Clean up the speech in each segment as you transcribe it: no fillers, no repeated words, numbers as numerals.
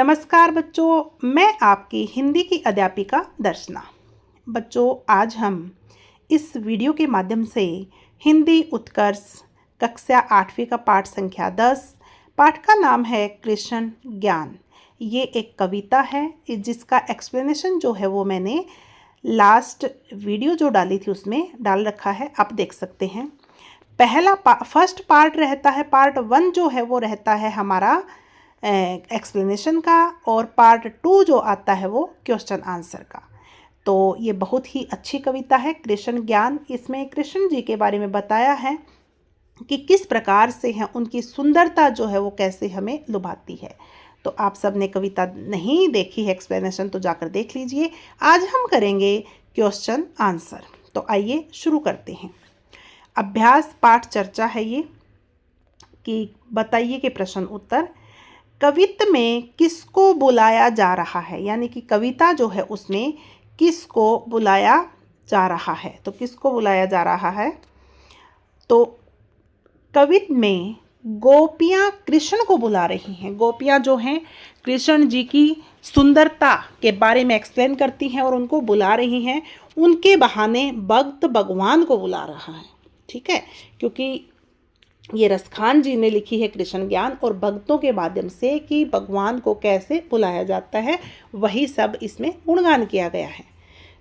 नमस्कार बच्चों, मैं आपकी हिंदी की अध्यापिका दर्शना। बच्चों, आज हम इस वीडियो के माध्यम से हिंदी उत्कर्ष कक्षा 8वीं का पाठ संख्या 10, पाठ का नाम है कृष्ण ज्ञान। ये एक कविता है जिसका एक्सप्लेनेशन जो है वो मैंने लास्ट वीडियो जो डाली थी उसमें डाल रखा है, आप देख सकते हैं। फर्स्ट पार्ट रहता है, पार्ट 1 जो है वो रहता है हमारा एक्सप्लेनेशन का, और पार्ट 2 जो आता है वो क्वेश्चन आंसर का। तो ये बहुत ही अच्छी कविता है कृष्ण ज्ञान। इसमें कृष्ण जी के बारे में बताया है कि किस प्रकार से है उनकी सुंदरता जो है वो कैसे हमें लुभाती है। तो आप सब ने कविता नहीं देखी है एक्सप्लेनेशन तो जाकर देख लीजिए। आज हम करेंगे क्वेश्चन आंसर। तो आइए शुरू करते हैं। अभ्यास पाठ चर्चा है ये कि बताइए कि प्रश्न उत्तर कवित्त में किसको बुलाया जा रहा है, यानी कि कविता जो है उसमें किसको बुलाया जा रहा है। तो किसको बुलाया जा रहा है, तो कवित्त में गोपियाँ कृष्ण को बुला रही हैं। गोपियाँ जो हैं कृष्ण जी की सुंदरता के बारे में एक्सप्लेन करती हैं और उनको बुला रही हैं। उनके बहाने भक्त भगवान को बुला रहा है, ठीक है, क्योंकि ये रसखान जी ने लिखी है कृष्ण ज्ञान, और भक्तों के माध्यम से कि भगवान को कैसे बुलाया जाता है वही सब इसमें गुणगान किया गया है।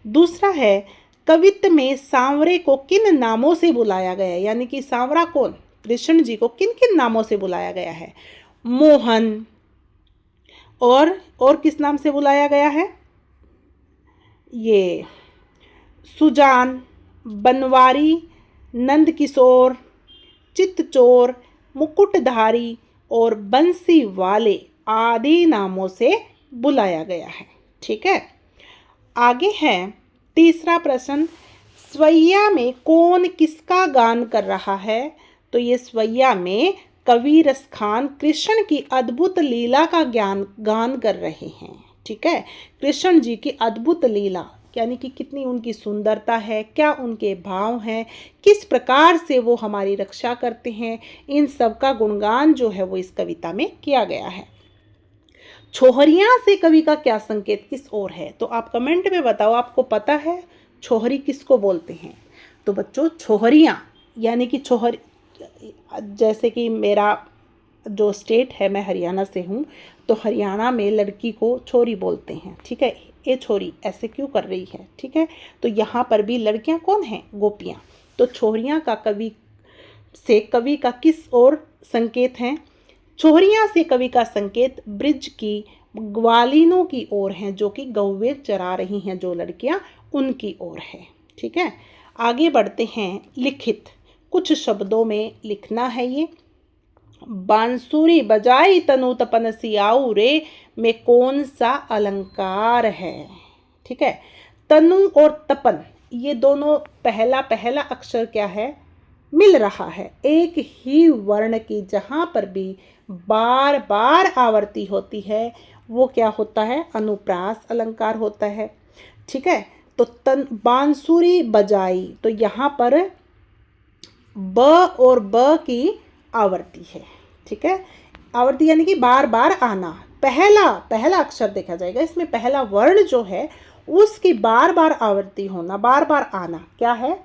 दूसरा है कवित्त में सांवरे को किन नामों से बुलाया गया है, यानी कि सांवरा कौन, कृष्ण जी को किन किन नामों से बुलाया गया है। मोहन और किस नाम से बुलाया गया है, ये सुजान, बनवारी, नंद किशोर, चित्तचोर, मुकुटधारी और बंसी वाले आदि नामों से बुलाया गया है, ठीक है। आगे है तीसरा प्रश्न, स्वैया में कौन किसका गान कर रहा है। तो ये स्वैया में कवि रसखान कृष्ण की अद्भुत लीला का गान कर रहे हैं, ठीक है। कृष्ण जी की अद्भुत लीला यानी कि कितनी उनकी सुंदरता है, क्या उनके भाव हैं, किस प्रकार से वो हमारी रक्षा करते हैं, इन सब का गुणगान जो है वो इस कविता में किया गया है। छोहरियाँ से कवि का क्या संकेत किस ओर है, तो आप कमेंट में बताओ, आपको पता है छोहरी किसको बोलते हैं। तो बच्चों छोहरियाँ यानी कि छोहरी, जैसे कि मेरा जो स्टेट है, मैं हरियाणा से हूँ, तो हरियाणा में लड़की को छोरी बोलते हैं, ठीक है। ये छोरी ऐसे क्यों कर रही है, ठीक है। तो यहाँ पर भी लड़कियाँ कौन हैं, गोपियाँ। तो छोहरियाँ का कवि का किस ओर संकेत है। छोहरियाँ से कवि का संकेत ब्रिज की ग्वालिनों की ओर हैं, जो कि गौवे चरा रही हैं जो लड़कियाँ, उनकी ओर है, ठीक है। आगे बढ़ते हैं। लिखित कुछ शब्दों में लिखना है ये। बांसुरी बजाई तनु तपन सियाऊ रे में कौन सा अलंकार है, ठीक है। तनु और तपन ये दोनों पहला अक्षर क्या है, मिल रहा है एक ही वर्ण की, जहां पर भी बार बार आवर्ती होती है वो क्या होता है, अनुप्रास अलंकार होता है, ठीक है। तो बांसुरी बजाई, तो यहाँ पर ब और ब की आवर्ती है, ठीक है। आवर्ती यानी कि बार बार आना, पहला अक्षर देखा जाएगा इसमें, पहला वर्ण जो है उसकी बार बार आवर्ती होना, बार बार आना क्या है,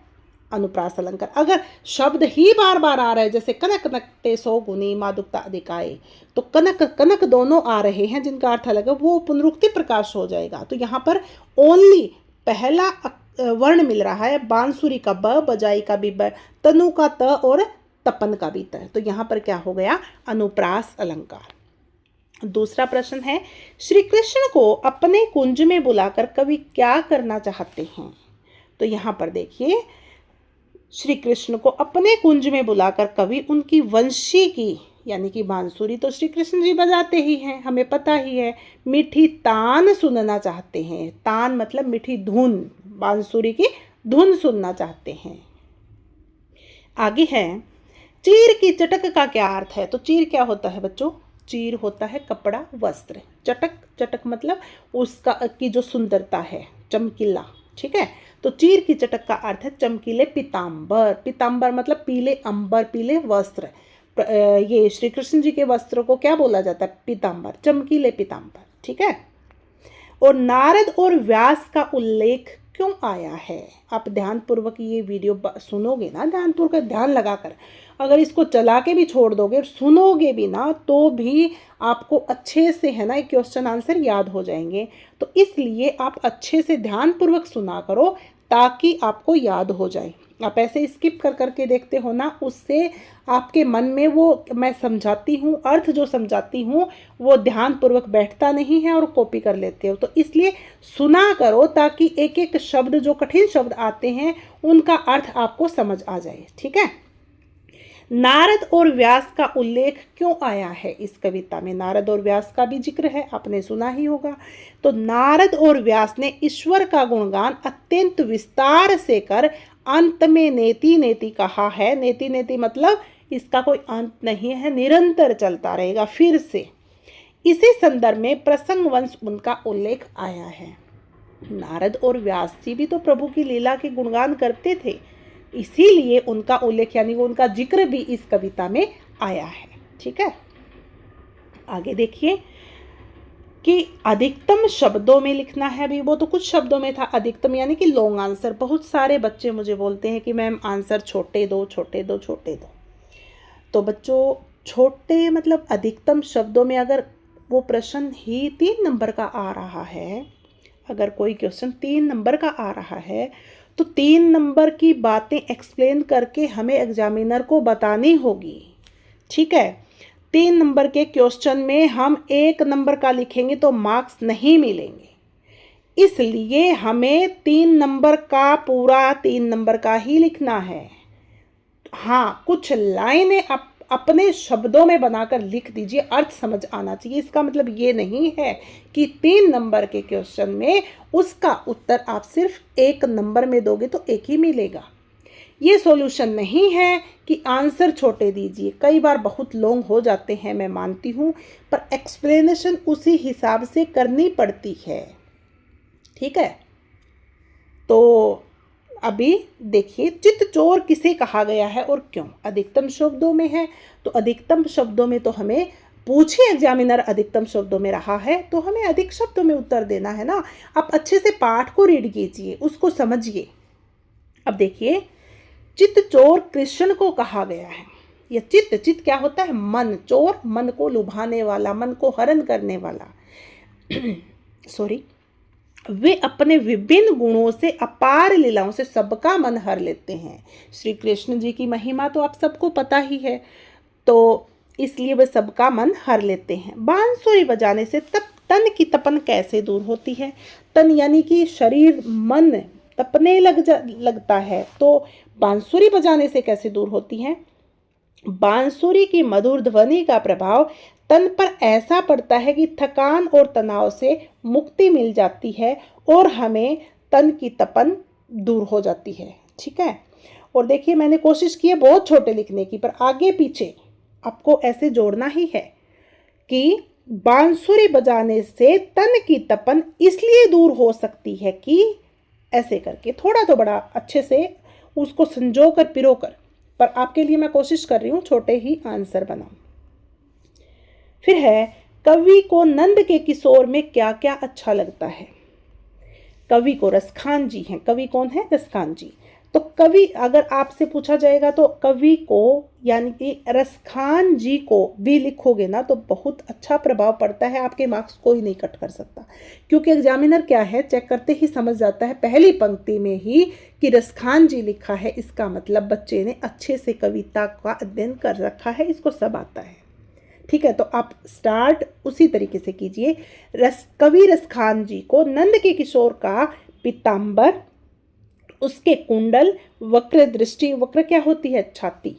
अनुप्रास अलंकार। अगर शब्द ही बार बार आ रहा है, जैसे कनक नकटे सो गुनी मादुक्ता अधिकाए, तो कनक कनक दोनों आ रहे हैं जिनका अर्थ अलग है, वो पुनरुक्ति प्रकाश हो जाएगा। तो यहाँ पर ओनली पहला वर्ण मिल रहा है, बांसुरी का ब, बजाई का भी ब, तनु का त और तपन का भी त। तो यहाँ पर क्या हो गया, अनुप्रास अलंकार। दूसरा प्रश्न है, श्री कृष्ण को अपने कुंज में बुलाकर कवि क्या करना चाहते हैं। तो यहाँ पर देखिए, श्री कृष्ण को अपने कुंज में बुलाकर कवि उनकी वंशी की यानी कि बांसुरी तो श्री कृष्ण जी बजाते ही हैं, हमें पता ही है, मीठी तान सुनना चाहते हैं। तान मतलब मीठी धुन, बांसुरी की धुन सुनना चाहते हैं। आगे है, चीर की चटक का क्या अर्थ है। तो चीर क्या होता है बच्चों, चीर होता है कपड़ा वस्त्र, चटक मतलब उसका की जो सुंदरता है, चमकीला, ठीक है। तो चीर की चटक का अर्थ है चमकीले पीताम्बर। पीताम्बर मतलब पीले अंबर, पीले वस्त्र। ये श्री कृष्ण जी के वस्त्रों को क्या बोला जाता है, पीताम्बर, चमकीले पीताम्बर। ठीक है। और नारद और व्यास का उल्लेख क्यों आया है? आप ध्यानपूर्वक ये वीडियो सुनोगे ना, ध्यानपूर्वक ध्यान लगाकर, अगर इसको चला के भी छोड़ दोगे, सुनोगे भी ना, तो भी आपको अच्छे से है ना एक क्वेश्चन आंसर याद हो जाएंगे। तो इसलिए आप अच्छे से ध्यानपूर्वक सुना करो ताकि आपको याद हो जाए। आप ऐसे स्किप कर करके देखते हो ना, उससे आपके मन में वो मैं समझाती हूँ, अर्थ जो समझाती हूँ वो ध्यानपूर्वक बैठता नहीं है और कॉपी कर लेते हो। तो इसलिए सुना करो ताकि एक एक शब्द, जो कठिन शब्द आते हैं, उनका अर्थ आपको समझ आ जाए। ठीक है। नारद और व्यास का उल्लेख क्यों आया है इस कविता में? नारद और व्यास का भी जिक्र है, आपने सुना ही होगा। तो नारद और व्यास ने ईश्वर का गुणगान अत्यंत विस्तार से कर अंत में नेति नेति कहा है। नेति नेति मतलब इसका कोई अंत नहीं है, निरंतर चलता रहेगा। फिर से इसी संदर्भ में प्रसंगवंश उनका उल्लेख आया है। नारद और व्यास जी भी तो प्रभु की लीला के गुणगान करते थे, इसीलिए उनका उल्लेख यानी वो उनका जिक्र भी इस कविता में आया है। ठीक है। आगे देखिए कि अधिकतम शब्दों में लिखना है। अभी वो तो कुछ शब्दों में था, अधिकतम यानी कि लॉन्ग आंसर। बहुत सारे बच्चे मुझे बोलते हैं कि मैम आंसर छोटे दो, छोटे दो, छोटे दो। तो बच्चों छोटे मतलब अधिकतम शब्दों में अगर वो प्रश्न ही 3 नंबर का आ रहा है, अगर कोई क्वेश्चन 3 नंबर का आ रहा है, तो 3 नंबर की बातें एक्सप्लेन करके हमें एग्जामिनर को बतानी होगी। ठीक है। 3 नंबर के क्वेश्चन में हम 1 नंबर का लिखेंगे तो मार्क्स नहीं मिलेंगे, इसलिए हमें 3 नंबर का पूरा 3 नंबर का ही लिखना है। हाँ, कुछ लाइनें अपने शब्दों में बनाकर लिख दीजिए, अर्थ समझ आना चाहिए। इसका मतलब ये नहीं है कि 3 नंबर के क्वेश्चन में उसका उत्तर आप सिर्फ 1 नंबर में दोगे तो 1 ही मिलेगा। ये सॉल्यूशन नहीं है कि आंसर छोटे दीजिए। कई बार बहुत लॉन्ग हो जाते हैं, मैं मानती हूँ, पर एक्सप्लेनेशन उसी हिसाब से करनी पड़ती है। ठीक है। तो अभी देखिए चित्तचोर किसे कहा गया है और क्यों? अधिकतम शब्दों में है, तो अधिकतम शब्दों में तो हमें पूछिए, एग्जामिनर अधिकतम शब्दों में रहा है तो हमें अधिक शब्दों में उत्तर देना है ना। आप अच्छे से पाठ को रीड कीजिए, उसको समझिए। अब देखिए चित्तचोर कृष्ण को कहा गया है। यह चित्त क्या होता है? मन। चोर मन को लुभाने वाला, मन को हरण करने वाला। सॉरी। वे अपने विभिन्न गुणों से, अपार लीलाओं से सबका मन हर लेते हैं। श्री कृष्ण जी की महिमा तो आप सबको पता ही है, तो इसलिए वे सबका मन हर लेते हैं। बांसुरी बजाने से तन की तपन कैसे दूर होती है? तन यानी कि शरीर, मन तपने लगता है, तो बांसुरी बजाने से कैसे दूर होती है? बांसुरी की मधुर ध्वनि का प्रभाव तन पर ऐसा पड़ता है कि थकान और तनाव से मुक्ति मिल जाती है और हमें तन की तपन दूर हो जाती है। ठीक है। और देखिए मैंने कोशिश की है बहुत छोटे लिखने की, पर आगे पीछे आपको ऐसे जोड़ना ही है कि बांसुरी बजाने से तन की तपन इसलिए दूर हो सकती है कि, ऐसे करके थोड़ा तो बड़ा अच्छे से उसको संजो कर पिरो कर, पर आपके लिए मैं कोशिश कर रही हूँ छोटे ही आंसर बनाऊं। फिर है कवि को नंद के किशोर में क्या क्या अच्छा लगता है? कवि को रसखान जी हैं। कवि कौन है? रसखान जी। तो कवि अगर आपसे पूछा जाएगा तो कवि को यानी कि रसखान जी को भी लिखोगे ना तो बहुत अच्छा प्रभाव पड़ता है, आपके मार्क्स कोई नहीं कट कर सकता, क्योंकि एग्जामिनर क्या है चेक करते ही समझ जाता है पहली पंक्ति में ही कि रसखान जी लिखा है, इसका मतलब बच्चे ने अच्छे से कविता का अध्ययन कर रखा है, इसको सब आता है। ठीक है। तो आप स्टार्ट उसी तरीके से कीजिए। कवि रसखान जी को नंद के किशोर का पीताम्बर, उसके कुंडल, वक्र दृष्टि, वक्र क्या होती है? छाती,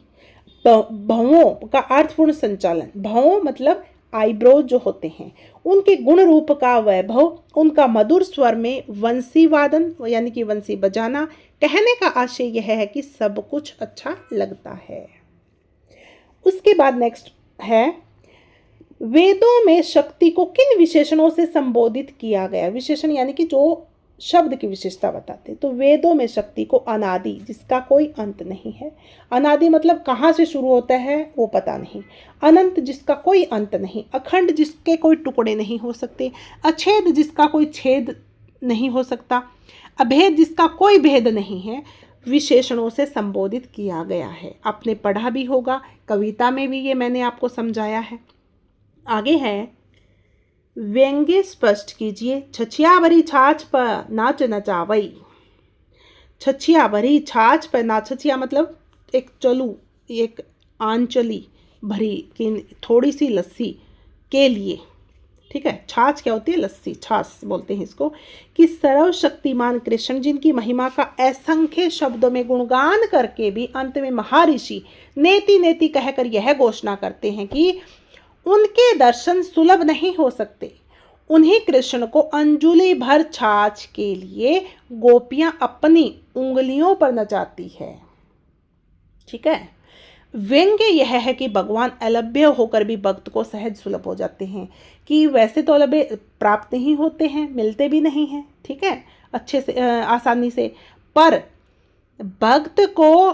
भवों का अर्थपूर्ण संचालन, भवों मतलब आईब्रोज जो होते हैं, उनके गुण रूप का वैभव, उनका मधुर स्वर में वंशी वादन यानी कि वंशी बजाना। कहने का आशय यह है कि सब कुछ अच्छा लगता है। उसके बाद नेक्स्ट है वेदों में शक्ति को किन विशेषणों से संबोधित किया गया? विशेषण यानी कि जो शब्द की विशेषता बताते हैं। तो वेदों में शक्ति को अनादि, जिसका कोई अंत नहीं है। अनादि मतलब कहाँ से शुरू होता है वो पता नहीं। अनंत, जिसका कोई अंत नहीं। अखंड, जिसके कोई टुकड़े नहीं हो सकते। अछेद, जिसका कोई छेद नहीं हो सकता। अभेद, जिसका कोई भेद नहीं है, विशेषणों से संबोधित किया गया है। आपने पढ़ा भी होगा, कविता में भी ये मैंने आपको समझाया है। आगे है, व्यंग्य स्पष्ट कीजिए। छछिया भरी छाछ पर नाच नचावई। छछिया भरी छाछ पर नाच, छछिया मतलब एक चलू, एक आंचली भरी की थोड़ी सी लस्सी के लिए, ठीक है। छाछ क्या होती है? लस्सी, छाछ बोलते हैं इसको। कि सर्वशक्तिमान कृष्ण, जिनकी महिमा का असंख्य शब्दों में गुणगान करके भी अंत में महर्षि नेति नेति कहकर यह घोषणा करते हैं कि उनके दर्शन सुलभ नहीं हो सकते। उन्हीं कृष्ण को अंजुलि भर छाछ के लिए गोपियां अपनी उंगलियों पर नचाती है, ठीक है। व्यंग्य यह है कि भगवान अलभ्य होकर भी भक्त को सहज सुलभ हो जाते हैं। कि वैसे तो अलभ्य प्राप्त नहीं होते हैं, मिलते भी नहीं हैं, ठीक है, अच्छे से आसानी से, पर भक्त को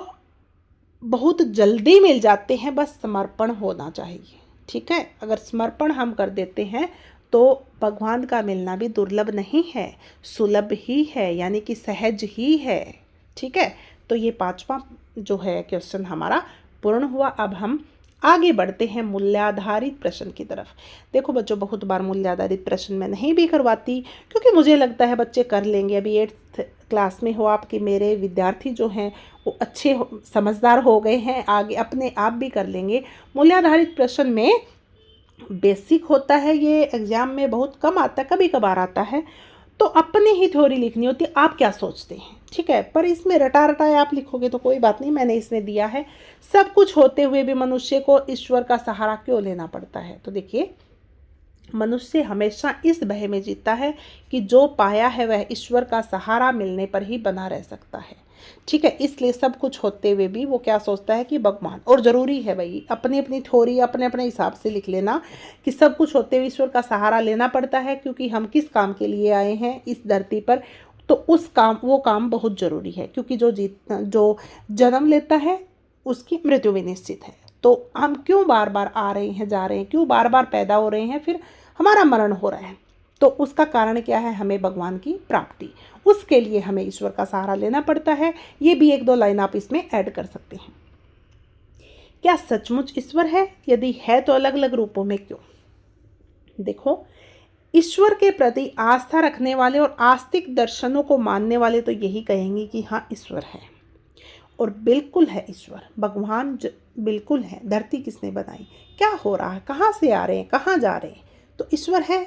बहुत जल्दी मिल जाते हैं, बस समर्पण होना चाहिए, ठीक है। अगर समर्पण हम कर देते हैं तो भगवान का मिलना भी दुर्लभ नहीं है, सुलभ ही है, यानी कि सहज ही है, ठीक है। तो ये 5वां जो है क्वेश्चन हमारा पूर्ण हुआ। अब हम आगे बढ़ते हैं मूल्याधारित प्रश्न की तरफ। देखो बच्चों, बहुत बार मूल्याधारित प्रश्न मैं नहीं भी करवाती, क्योंकि मुझे लगता है बच्चे कर लेंगे। अभी 8th क्लास में हो आपके मेरे विद्यार्थी जो हैं वो अच्छे समझदार हो गए हैं, आगे अपने आप भी कर लेंगे। मूल्याधारित प्रश्न में बेसिक होता है, ये एग्जाम में बहुत कम आता है, कभी कभार आता है। तो अपनी ही थ्योरी लिखनी होती है, आप क्या सोचते हैं, ठीक है। पर इसमें रटा रटाए आप लिखोगे तो कोई बात नहीं, मैंने इसमें दिया है। सब कुछ होते हुए भी मनुष्य को ईश्वर का सहारा क्यों लेना पड़ता है? तो देखिए, मनुष्य हमेशा इस भय में जीता है कि जो पाया है वह ईश्वर का सहारा मिलने पर ही बना रह सकता है, ठीक है। इसलिए सब कुछ होते हुए भी वो क्या सोचता है कि भगवान, और ज़रूरी है भाई अपनी अपनी थ्योरी अपने अपने हिसाब से लिख लेना कि सब कुछ होते हुए ईश्वर का सहारा लेना पड़ता है, क्योंकि हम किस काम के लिए आए हैं इस धरती पर, तो उस काम, वो काम बहुत ज़रूरी है। क्योंकि जो जन्म लेता है उसकी मृत्यु भी निश्चित है। तो हम क्यों बार बार आ रहे हैं, जा रहे हैं, क्यों बार बार पैदा हो रहे हैं, फिर हमारा मरण हो रहा है, तो उसका कारण क्या है? हमें भगवान की प्राप्ति, उसके लिए हमें ईश्वर का सहारा लेना पड़ता है। ये भी 1-2 लाइन आप इसमें ऐड कर सकते हैं। क्या सचमुच ईश्वर है? यदि है तो अलग अलग रूपों में क्यों? देखो, ईश्वर के प्रति आस्था रखने वाले और आस्तिक दर्शनों को मानने वाले तो यही कहेंगे कि हाँ ईश्वर है, और बिल्कुल है ईश्वर, भगवान बिल्कुल है। धरती किसने बनाई, क्या हो रहा है, कहाँ से आ रहे हैं, कहाँ जा रहे हैं, तो ईश्वर है।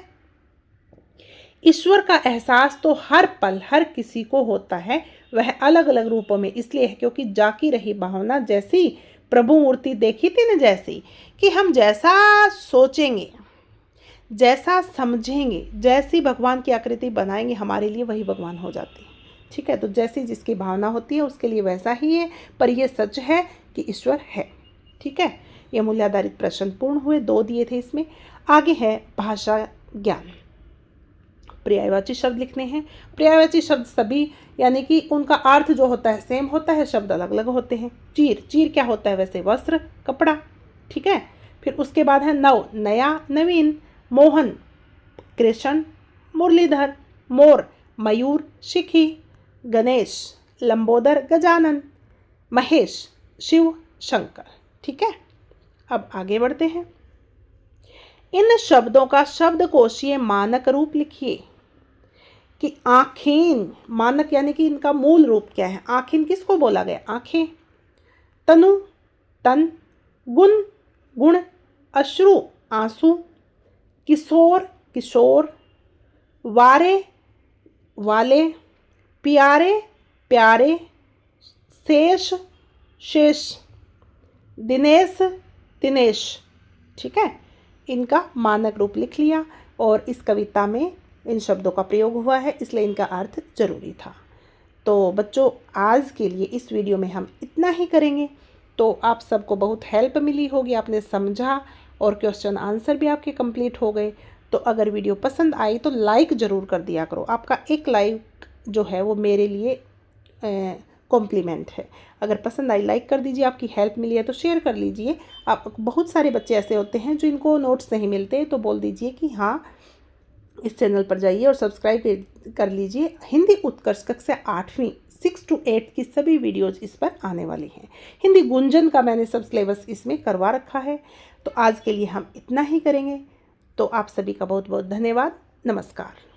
ईश्वर का एहसास तो हर पल हर किसी को होता है, वह अलग अलग रूपों में इसलिए है क्योंकि जाकी रही भावना जैसी, प्रभु मूर्ति देखी थी न जैसी, कि हम जैसा सोचेंगे, जैसा समझेंगे, जैसी भगवान की आकृति बनाएंगे हमारे लिए वही भगवान हो जाती है, ठीक है। तो जैसी जिसकी भावना होती है उसके लिए वैसा ही है, पर यह सच है कि ईश्वर है, ठीक है। ये मूल्याधारित प्रश्न पूर्ण हुए, 2 दिए थे इसमें। आगे है भाषा ज्ञान। पर्यायवाची शब्द लिखने हैं। पर्यायवाची शब्द सभी, यानी कि उनका अर्थ जो होता है सेम होता है, शब्द अलग अलग होते हैं। चीर, चीर क्या होता है वैसे? वस्त्र, कपड़ा, ठीक है। फिर उसके बाद है नव, नया, नवीन। मोहन, कृष्ण, मुरलीधर। मोर, मयूर, शिखी। गणेश, लंबोदर, गजानन। महेश, शिव, शंकर, ठीक है। अब आगे बढ़ते हैं। इन शब्दों का शब्दकोशीय मानक रूप लिखिए। कि आँखें, मानक यानी कि इनका मूल रूप क्या है? आँखें किसको बोला गया? आँखें। तनु, तन। गुण, गुण। अश्रु, आंसू। किशोर, किशोर। वारे, वाले। प्यारे, प्यारे। शेष, शेष। दिनेश, दिनेश, ठीक है। इनका मानक रूप लिख लिया, और इस कविता में इन शब्दों का प्रयोग हुआ है, इसलिए इनका अर्थ जरूरी था। तो बच्चों, आज के लिए इस वीडियो में हम इतना ही करेंगे। तो आप सबको बहुत हेल्प मिली होगी, आपने समझा, और क्वेश्चन आंसर भी आपके कंप्लीट हो गए। तो अगर वीडियो पसंद आई तो लाइक ज़रूर कर दिया करो। आपका एक लाइक जो है वो मेरे लिए कॉम्प्लीमेंट है। अगर पसंद आई लाइक कर दीजिए, आपकी हेल्प मिली है तो शेयर कर लीजिए। आप बहुत सारे बच्चे ऐसे होते हैं जिनको नोट्स नहीं मिलते, तो बोल दीजिए कि हाँ इस चैनल पर जाइए और सब्सक्राइब कर लीजिए। हिंदी उत्कर्ष कक्षा 8वीं 6 to 8 की सभी वीडियोज़ इस पर आने वाली हैं। हिंदी गुंजन का मैंने सब सिलेबस इसमें करवा रखा है। तो आज के लिए हम इतना ही करेंगे। तो आप सभी का बहुत बहुत धन्यवाद। नमस्कार।